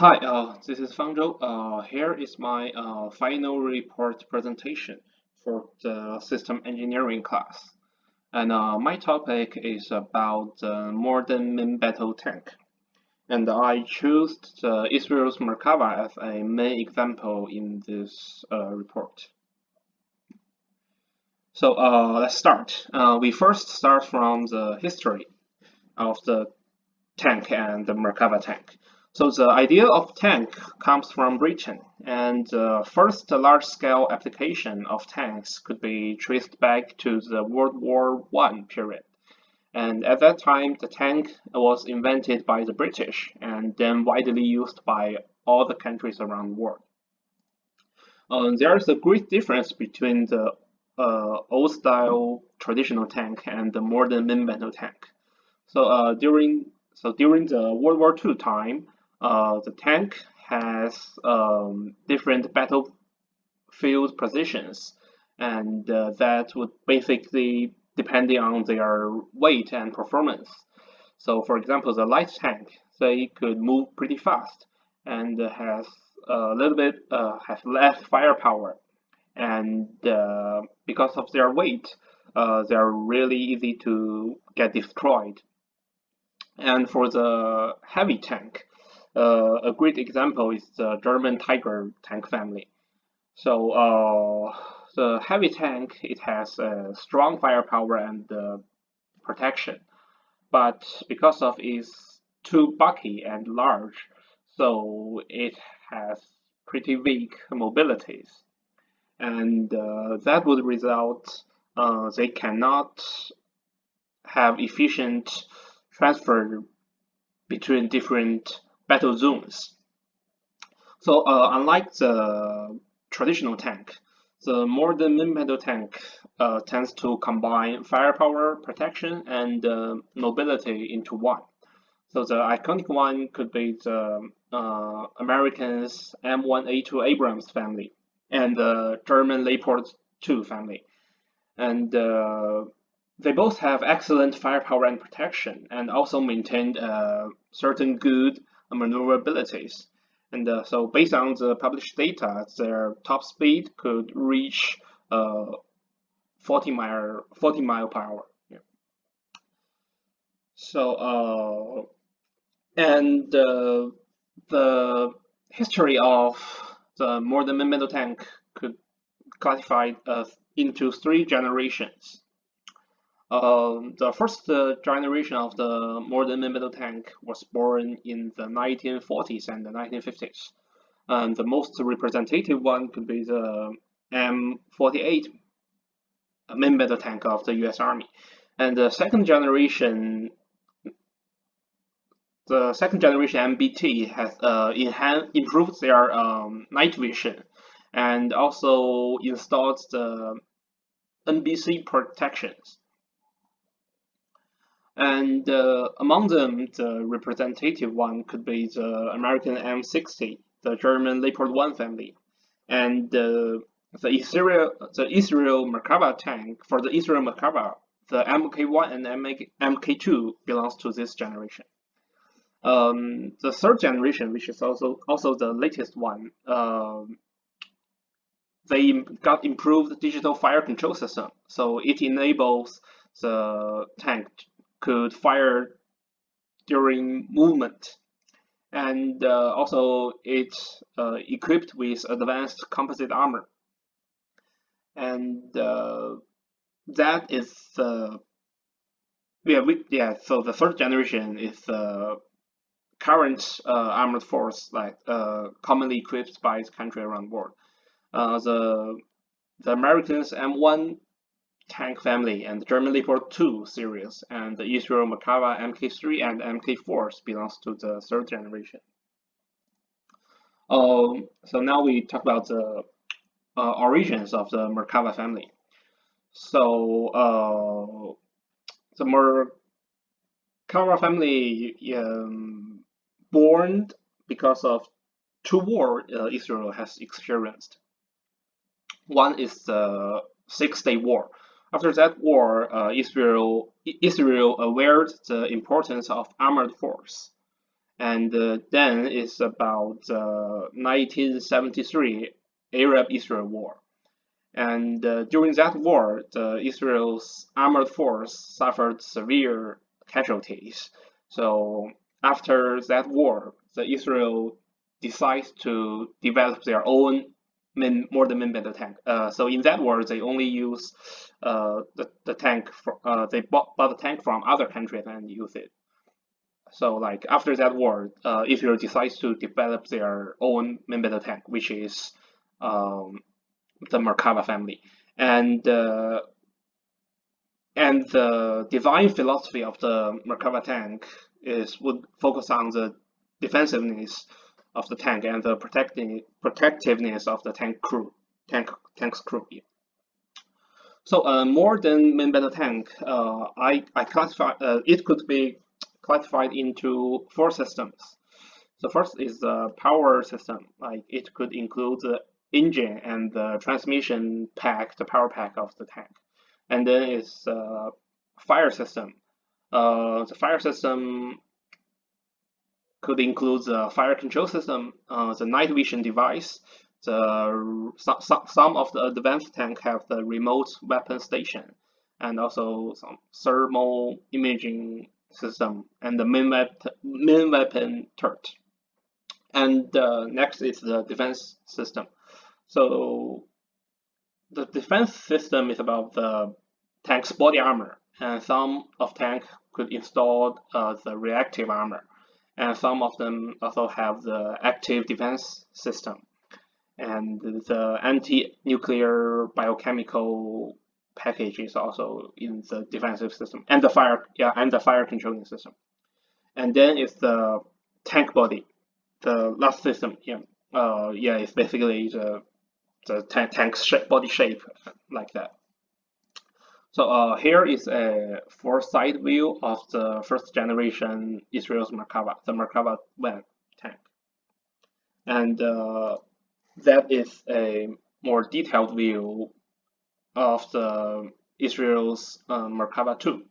Hi, this is Fangzhou. Here is my final report presentation for the system engineering class. And my topic is about the modern main battle tank. And I chose Israel's Merkava as a main example in this report. So let's start. We first start from the history of the tank and the Merkava tank. So the idea of tank comes from Britain, and the first large-scale application of tanks could be traced back to the World War I period. And at that time, the tank was invented by the British and then widely used by all the countries around the world. There is a great difference between the old-style traditional tank and the modern main battle tank. So during the World War II time, the tank has different battlefield positions, and that would basically depending on their weight and performance. So, for example, the light tank, they could move pretty fast and has a little bit has less firepower, and because of their weight, they are really easy to get destroyed. And for the heavy tank, a great example is the German Tiger tank family. So the heavy tank, it has strong firepower and protection, but because of its too bulky and large, so it has pretty weak mobilities, and that would result they cannot have efficient transfer between different battle zones. So unlike the traditional tank, the modern main battle tank tends to combine firepower, protection, and mobility into one. So the iconic one could be the Americans M1A2 Abrams family and the German Leopard 2 family. And they both have excellent firepower and protection, and also maintained certain good maneuverabilities. And so, based on the published data, their top speed could reach 40 mile per hour. Yeah. So, and the history of the modern metal tank could classify into three generations. The first generation of the modern metal tank was born in the 1940s and the 1950s. And the most representative one could be the M48 main battle tank of the US Army. And the second generation MBT has improved their night vision and also installed the NBC protections. And among them, the representative one could be the American M60, the German Leopard 1 family, and the Israel Merkava tank. For the Israel Merkava, the MK1 and MK2 belongs to this generation. The third generation, which is also the latest one, they got improved digital fire control system, so it enables the tank could fire during movement, and also it's equipped with advanced composite armor, and that is so the third generation is the current armored force commonly equipped by its country around the world. The Americans M1 tank family and the German Leopard 2 series, and the Israel Merkava MK3 and MK4 belongs to the third generation. So now we talk about the origins of the Merkava family. So the Merkava family born because of two wars Israel has experienced. One is the Six-Day War. After that war, Israel awared the importance of armored force, And then it's about 1973 Arab-Israel War. And during that war, Israel's armored force suffered severe casualties. So after that war, Israel decides to develop their own modern main battle tank. So in that war, they only use the tank. They bought the tank from other countries and use it. So like after that war, Israel decides to develop their own main battle tank, which is um, the Merkava family, and uh, and the design philosophy of the Merkava tank would focus on the defensiveness of the tank and the protectiveness of the tank's crew. So more than main battle tank, I classify it could be classified into four systems. The first is the power system. Like it could include the engine and the transmission pack, the power pack of the tank. And then it's fire system. The fire system could include the fire control system, the night vision device. Some of the advanced tank have the remote weapon station, and also some thermal imaging system, and the main weapon turret. And next is the defense system. So the defense system is about the tank's body armor, and some of tank could install the reactive armor, and some of them also have the active defense system, and the anti-nuclear biochemical package is also in the defensive system, and the fire controlling system. And then it's the tank body, the last system. It's basically the tank's body shape like that. So here is a four-side view of the first generation Israel's Merkava, the Merkava 1 tank. And that is a more detailed view of the Israel's Merkava 2.